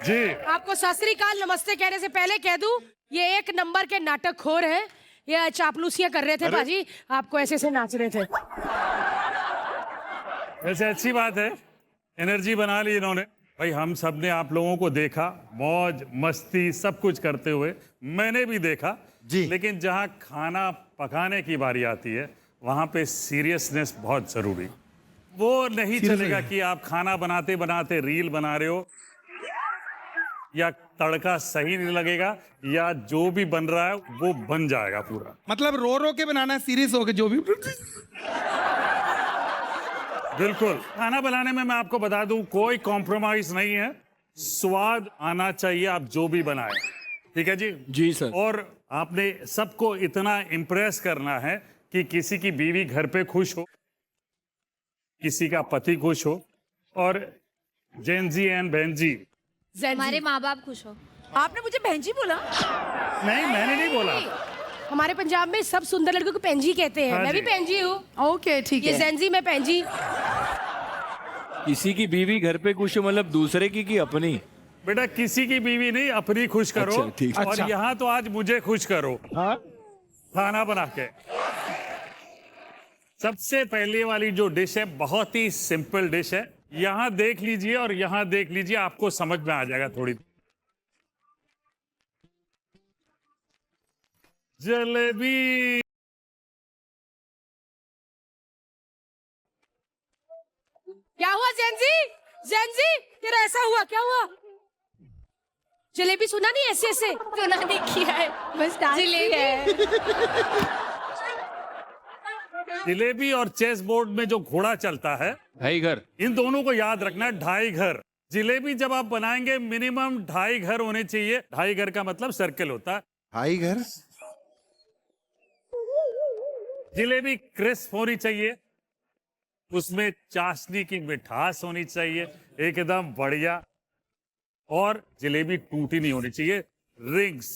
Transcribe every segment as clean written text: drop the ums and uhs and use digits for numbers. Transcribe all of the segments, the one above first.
जी आपको सत श्री अकाल नमस्ते कहने से पहले कह दूं, ये एक नंबर के नाटकखोर है। ये चापलूसियां कर रहे थे बाजी, आपको ऐसे ऐसे नाच रहे थे। वैसे अच्छी बात है, एनर्जी बना ली इन्होंने। भाई हम सब ने आप लोगों को देखा, मौज मस्ती सब कुछ करते हुए, मैंने भी देखा जी। लेकिन जहां खाना पकाने की बारी आती है वहां पे सीरियसनेस बहुत जरूरी। वो नहीं चलेगा कि आप खाना बनाते बनाते रील बना रहे हो या तड़का सही नहीं लगेगा या जो भी बन रहा है वो बन जाएगा पूरा। मतलब रो रो के बनाना है, सीरियस होके जो भी। बिल्कुल, खाना बनाने में मैं आपको बता दूं कोई कॉम्प्रोमाइज नहीं है, स्वाद आना चाहिए आप जो भी बनाए। ठीक है जी? जी सर। और आपने सबको इतना इम्प्रेस करना है कि किसी की बीवी घर पे खुश हो, किसी का पति खुश हो, और जेनजी एंड बेनजी। हमारे माँ बाप खुश हो। आपने मुझे बहनजी बोला? नहीं, मैंने नहीं बोला। हमारे पंजाब में सब सुंदर लड़कों को पेंजी कहते हैं। हाँ मैं भी जी। पेंजी हूँ। ओके ठीक ये है। जेंजी में पेंजी। किसी की बीवी घर पे खुश हो मतलब दूसरे की अपनी? बेटा किसी की बीवी नहीं, अपनी खुश करो। अच्छा, ठीक। और अच्छा। यहाँ तो आज मुझे खुश करो खाना बना के। सबसे पहले वाली जो डिश है बहुत ही सिंपल डिश है, यहाँ देख लीजिए और यहाँ देख लीजिए, आपको समझ में आ जाएगा थोड़ी। जलेबी। क्या हुआ जेंजी? जेंजी तेरा ऐसा हुआ, क्या हुआ? जलेबी सुना नहीं? ऐसे ऐसे सुना नहीं किया है, बस जलेबी। जलेबी और चेस बोर्ड में जो घोड़ा चलता है, भाई घर। इन दोनों को याद रखना है। 2.5 घर जलेबी जब आप बनाएंगे मिनिमम 2.5 घर होने चाहिए। 2.5 घर का मतलब सर्कल होता है। भाई घर। जलेबी क्रिस्प होनी चाहिए, उसमें चाशनी की मिठास होनी चाहिए एकदम बढ़िया, और जलेबी टूटी नहीं होनी चाहिए। रिंग्स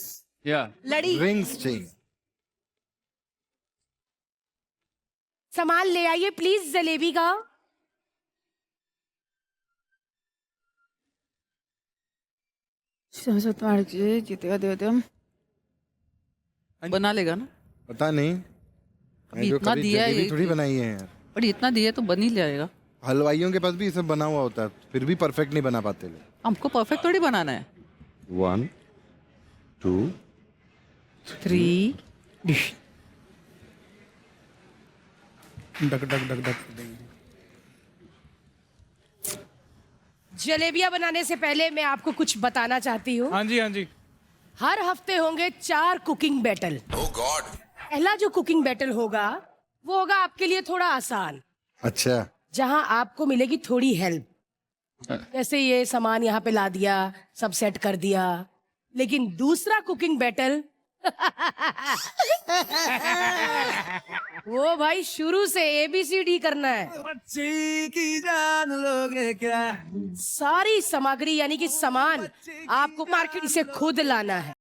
या लड़ी रिंग्स चाहिए। सामान ले आइए प्लीज जलेबी का। जीतेगा देवता बना लेगा ना। पता नहीं। अभी जो इतना कभी दिया है जलेबी ये- थोड़ी बनाई है यार। पर इतना दिया तो बन ही जाएगा। हलवाइयों के पास भी ये सब बना हुआ होता है, फिर भी परफेक्ट नहीं बना पाते लोग। हमको परफेक्ट थोड़ी बनाना है। 1 2 3 dish. Duck duck duck duck. जलेबियां बनाने से पहले मैं आपको कुछ बताना चाहती हूँ। हाँ जी, हाँ जी। हर हफ्ते होंगे 4 कुकिंग बैटल। पहला जो कुकिंग बैटल होगा वो होगा आपके लिए थोड़ा आसान, अच्छा। जहां आपको मिलेगी थोड़ी हेल्प। जैसे ये सामान यहाँ पे ला दिया, सब सेट कर दिया। लेकिन दूसरा कुकिंग बैटल वो भाई शुरू से ABCD करना है। बच्ची की जान लोगे क्या? सारी सामग्री यानी कि सामान आपको मार्केट से खुद लाना है।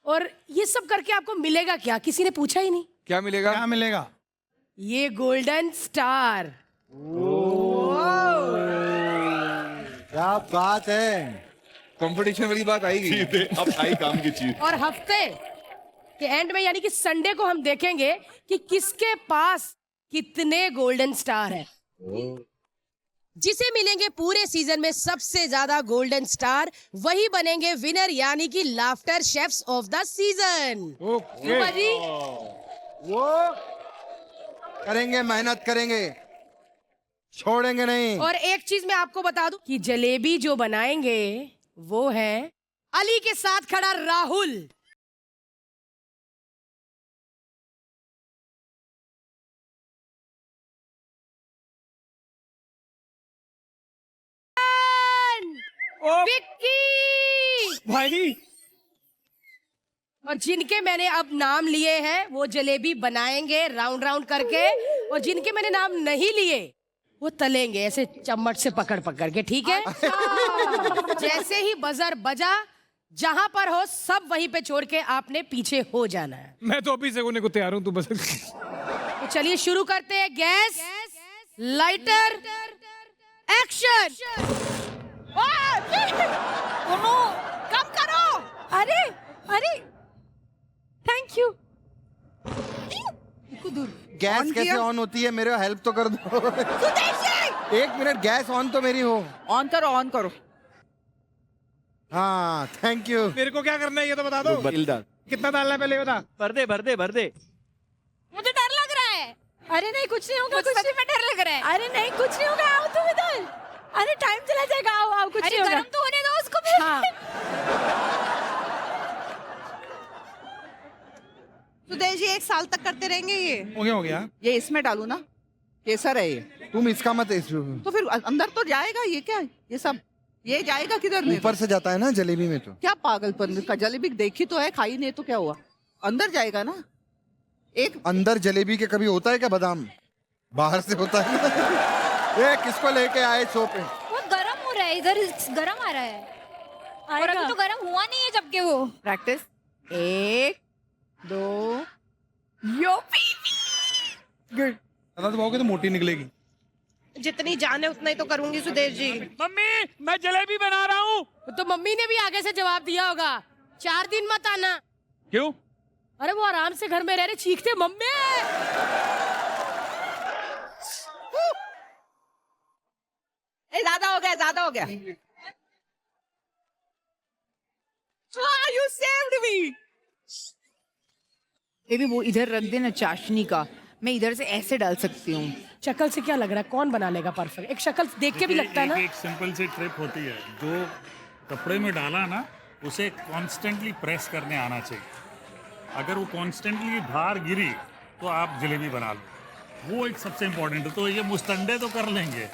और ये सब करके आपको मिलेगा क्या, किसी ने पूछा ही नहीं। क्या मिलेगा? क्या मिलेगा? ये गोल्डन स्टार। क्या बात है। कंपटीशन वाली बात आएगी। अब आई काम की चीज। और हफ्ते के एंड में यानी कि संडे को हम देखेंगे कि किसके पास कितने गोल्डन स्टार है। जिसे मिलेंगे पूरे सीजन में सबसे ज्यादा गोल्डन स्टार, वही बनेंगे विनर यानी कि laughter chefs of the season. Okay. जी वो करेंगे, मेहनत करेंगे, छोड़ेंगे नहीं। और एक चीज मैं आपको बता दूं कि जलेबी जो बनाएंगे वो है अली के साथ खड़ा राहुल। विक्की भाई और जिनके मैंने अब नाम लिए हैं वो जलेबी बनाएंगे राउंड राउंड करके, और जिनके मैंने नाम नहीं लिए वो तलेंगे ऐसे चम्मच से पकड़ पकड़ के। ठीक है? जैसे ही बजर बजा, जहां पर हो सब वहीं पे छोड़ के आपने पीछे हो जाना है। मैं तो अभी से होने को तैयार हूँ, तू बस। तो चलिए शुरू करते हैं। Gas, lighter, action. कम करो। अरे अरे थैंक यू। गैस कैसे ऑन होती है? मेरे हेल्प तो कर दो। एक मिनट, गैस ऑन तो मेरी हो। ऑन करो, ऑन करो। हाँ, थैंक यू। मेरे को क्या करना है ये तो बता दो। बदलदार कितना डालना है पहले बता। भर दे भर दे भर दे। मुझे डर लग रहा है। अरे नहीं कुछ नहीं होगा, मुझे कुछ सच में डर लग रहा है। अरे नहीं कुछ नहीं होगा, आओ तुम इधर। अरे टाइम चला जाएगा, आओ आओ, कुछ अरे नहीं होगा। गरम तो होने दो उसको भी। हाँ सुदेश जी 1 साल तक करते रहेंगे ये? हो गया। ये इसमें डालू ना, केसर है ये, तुम इसका मत तो फिर अंदर तो जाएगा। ये क्या है ये सब? ये जाएगा किधर? ऊपर से जाता है ना जलेबी में। तो क्या पागलपन का? जलेबी देखी तो है, खाई नहीं तो क्या हुआ? अंदर जाएगा ना। एक अंदर जलेबी के कभी होता है क्या बादाम? बाहर से होता है ना। ये किसको लेके आए शो पे? वो गरम हो रहा है, इधर गरम आ रहा है और अभी तो गरम हुआ नहीं है जबकि वो। प्रैक्टिस। 1 2 यो गुड। ज्यादा दबाओगे तो मोटी निकलेगी। जितनी जान है उतना ही तो करूंगी सुदेश जी। मम्मी मैं जलेबी बना रहा हूँ। तो मम्मी ने भी आगे से जवाब दिया होगा, 4 दिन मत आना। क्यों? अरे वो आराम से घर में रह रहे, चीखते मम्मी। ज्यादा हो गया, ज्यादा हो गया। You saved me. बेबी वो इधर रख देना चाशनी का, मैं इधर से ऐसे डाल सकती हूँ। शक्ल से क्या लग रहा है, कौन बना लेगा परफेक्ट? एक शक्ल देख के भी लगता है ना। एक सिंपल सी ट्रिक होती है, जो कपड़े में डाला ना उसे कॉन्स्टेंटली प्रेस करने आना चाहिए। अगर वो कॉन्स्टेंटली बाहर गिरी तो आप जलेबी बना लो, वो एक सबसे इम्पोर्टेंट है। तो ये मुस्तंडे तो कर लेंगे,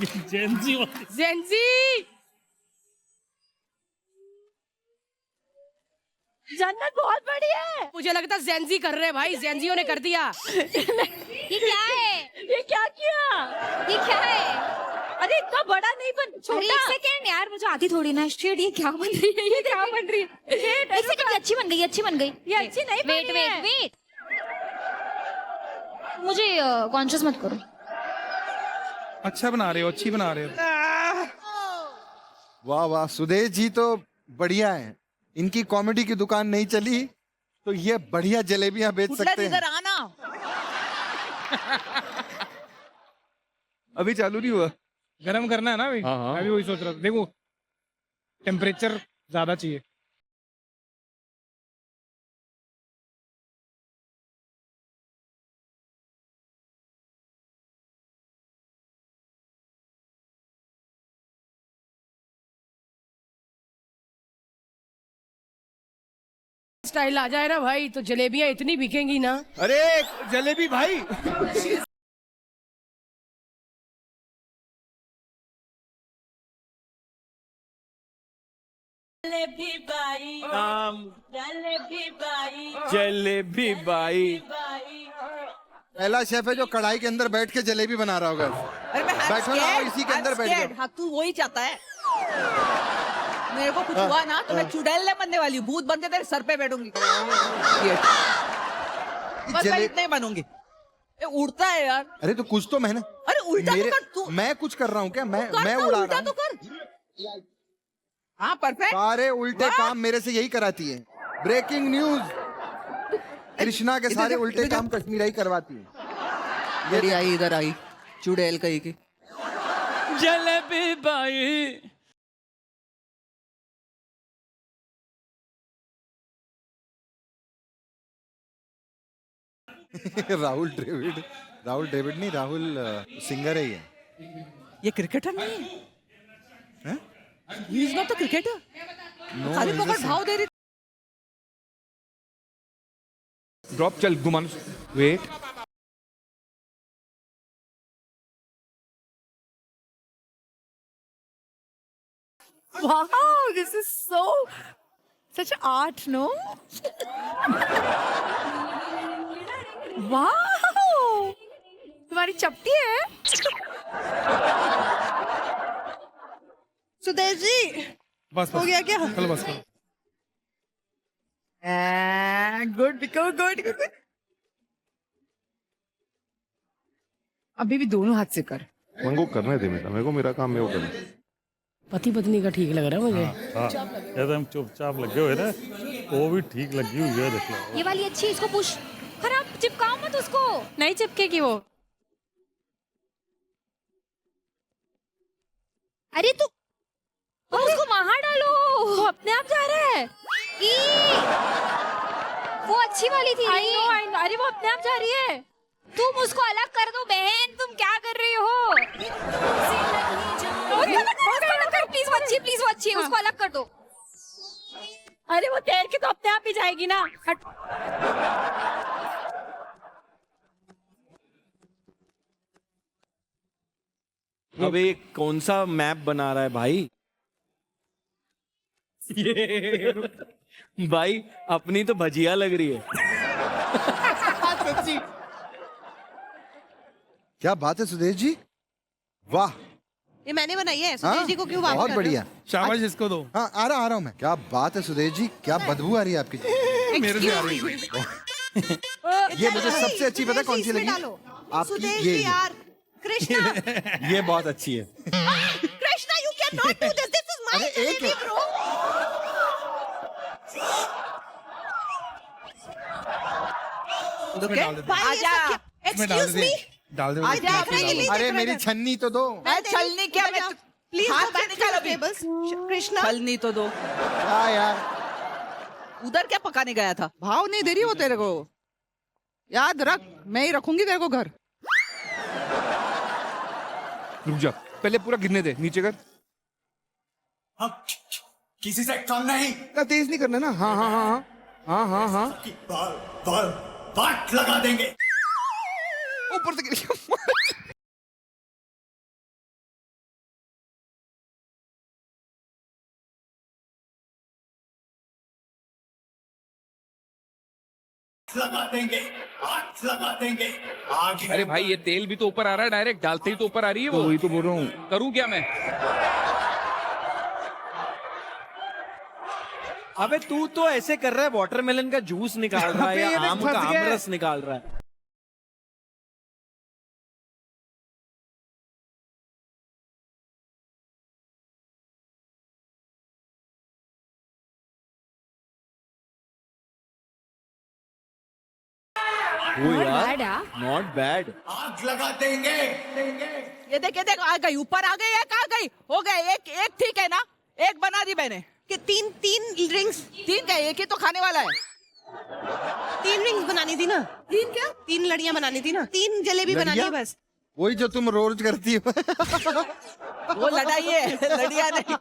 जेंजी जन्नत बहुत बड़ी है। मुझे लगता है जेंजी कर रहे हैं भाई, जेंजियों ने कर दिया। ये क्या है? ये क्या किया? ये क्या है? अरे इतना बड़ा नहीं बन, अरे छोटा। एक सेकेंड यार, मुझे आती थोड़ी ना शेड। ये क्या बन रही है? ये क्या बन रही है? एक सेकेंड, ये अच्छी बन गई, अच्छी बन गई। ये अच्छी नहीं बनी वेट है। वेट वेट, मुझे कॉन्शियस मत करो। अच्छा बना रहे हो, अच्छी बना रहे हो। वाह वाह, सुदेश जी तो बढ़िया है। इनकी कॉमेडी की दुकान नहीं चली तो ये बढ़िया जलेबियां बेच सकते हैं। इधर आना। अभी चालू नहीं हुआ। गरम करना है ना अभी। हाँ, हाँ। मैं भी वही सोच रहा था। देखो टेम्परेचर ज्यादा चाहिए। स्टाइल आ जाए ना भाई तो जलेबियां इतनी बिकेंगी ना। अरे जलेबी भाई। जलेबी बाई। पहला शेफ है जो कढ़ाई के अंदर बैठ के जलेबी बना रहा होगा। अरे मैं बैठो ना, इसी के अंदर बैठ जाओ। हाँ तू वही चाहता है। मेरे को कुछ हुआ ना तो मैं चुड़ैल बनने वाली हूँ, भूत बन के तेरे सर पे बैठूंगी। बस मैं इतना ही बनूंगी। ये उड़ता है यार। अरे तो कुछ तो मेहनत। अरे उल्टा तो कर तू। मैं कुछ कर रहा हूँ क्या? मैं कर उड़ा उल्टा रहा तो हूँ। कर। हाँ परफेक्ट। सारे उल्टे वाह। काम मेरे से यही कराती है। ब्रेकिंग न्यूज, कृष्णा के सारे उल्टे काम कश्मीरा ही करवाती है। ये आई, इधर आई चुड़ैल कहीं की। जलेबी बाई। राहुल ड्रेविड, राहुल ड्रेविड नहीं, राहुल सिंगर है ये। ये क्रिकेटर नहीं है? He is not a cricketer. No, खाली he's a पकड़ भाव दे रही। ड्रॉप चल घुमान। Wait. Wow, this is so such art, no? Wow, तुम्हारी चपटी है। सुदेश जी बस हो गया क्या? चलो बस करो। Good good good. अभी भी दोनों हाथ से कर। मेरे को करने दे, मेरा मेरे को मेरा काम मैं वो करना। पति पत्नी का ठीक लग रहा है मुझे। हाँ एकदम चुपचाप लगे हुए ना, वो भी ठीक लगी हुई है, देख लो। ये वाली अच्छी, इसको पुश। खराब, चिपकाओ मत उसको। नहीं चिपकेगी वो। अरे तू उसको वहां डालो। वो अपने आप जा रहा है। ई! वो अच्छी वाली थी। I know, अरे वो अपने आप जा रही है। तुम उसको अलग कर दो बहन, तुम क्या कर रही हो? प्लीज वो अच्छी, प्लीज वो अच्छी है, उसको अलग कर दो। अरे वो तैर के तो अपने आप ही जाएगी ना। हट। अबे कौन सा मैप बना रहा है भाई? भाई अपनी तो भजिया लग रही है। सच्ची। क्या बात है सुदेश जी, वाह। ये मैंने बनाई है। हाँ, सुदेश जी को क्यों बात बहुत कर रहे हो? बढ़िया। शाबाश इसको दो। हाँ आ रहा हूँ मैं। क्या बात है सुदेश जी, क्या बदबू आ रही है आपकी। मेरे से आ रही है। ये मुझे सबसे अच्छी पता है कौन सी इसमें लगी? डालो। आपकी सुदेश ये जी यार, कृष्णा। ये बहुत अच्छी है। Krishna, you cannot do this. This is my अरे एक jalebi, bro. ओके भाई ये सब क्या? इसमें डाल Excuse दे। me. डाल दे। आजा, देखने के लिए अरे देख रहे मेरी थे। छन्नी तो दो। मैं छलनी क्या, मैं प्लीज हाथ गो बैक निकाल टू अभी। टेबल्स। कृष्णा, छलनी तो दो। क्या यार, उधर क्या पकाने गया था? भाव नहीं दे रही हो तेरे को? याद रख, मैं ही रखूंगी तेरे को घर। रुक जा, पहले पूरा गिरने दे, नीचे कर। किसी से कम नहीं। इतना तेज नहीं करना ना। हाँ हाँ हाँ हाँ हाँ हाँ। बाट लगा देंगे। ऊपर से गिर गया। लगा देंगे, हाथ लगा देंगे। आगे अरे भाई ये तेल भी तो ऊपर आ रहा है, डायरेक्ट डालते ही तो ऊपर आ रही है वो। वही तो बोल रहा हूँ। करूँ क्या मैं? अबे तू तो ऐसे कर रहा है, वाटरमेलन का जूस निकाल रहा है या आम का आमरस निकाल रहा है। वो यार नॉट बैड। आग लगा देंगे। ये देख आ गई, ऊपर आ गई है, कहाँ गई? हो गए, एक ठीक है ना? एक बना दी मैंने। कि तीन रिंग्स। तीन क्या, एक ही तो खाने वाला है। 3 रिंग्स बनानी थी ना। 3 क्या? 3 लड़ियां बनानी थी ना। 3 जलेबी बनानी है बस। वही जो तुम रोज करती हो। वो लड़ाई है, लड़िया नहीं।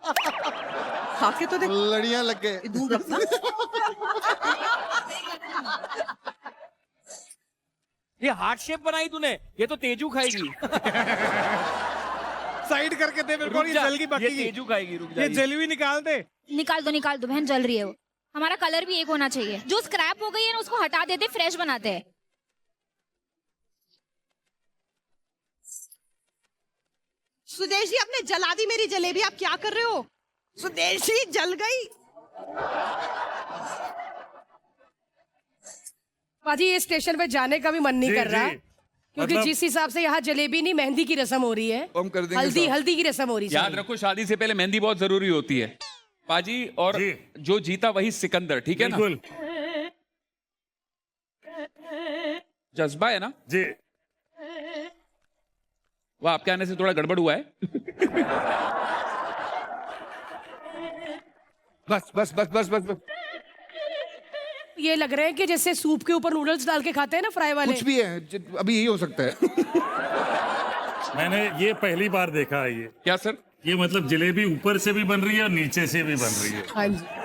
खा के तो देख। लड़ियां लग गए। दूर रखना। ये हार्ट शेप बनाई तूने, ये तो तेजू खाएगी। साइड करके दे मेरे को, रुक ये जा, जल की बाकी ये की। तेजू खाएगी। रुक जा, ये जलेबी निकाल दे। निकाल दो बहन, जल रही है वो। हमारा कलर भी एक होना चाहिए। जो स्क्रैप हो गई है ना उसको हटा देते, फ्रेश बनाते हैं। सुदेश जी, आपने जला दी मेरी जलेबी। आप क्या कर रहे हो? सुदेश जी, जल गई। पाजी ये स्टेशन पे जाने का भी मन नहीं जी, कर रहा, जी। क्योंकि मतलब- जिस हिसाब से यहाँ जलेबी नहीं, मेहंदी की रस्म हो रही है। हम कर देंगे हल्दी साहब। हल्दी की रस्म हो रही है। याद रखो, शादी से पहले मेहंदी बहुत जरूरी होती है पाजी। और जी। जो जीता वही सिकंदर, ठीक है ना? बिल्कुल जज्बा है ना? जी। वो आपके आने से थोड़ा गड़बड़ हुआ है। बस बस बस बस बस बस। ये लग रहा है कि जैसे सूप के ऊपर नूडल्स डाल के खाते हैं ना, फ्राई वाले। कुछ भी है, अभी यही हो सकता है। मैंने ये पहली बार देखा है ये। क्या सर? ये मतलब जलेबी ऊपर से भी बन रही है और नीचे से भी बन रही है। हाँ जी।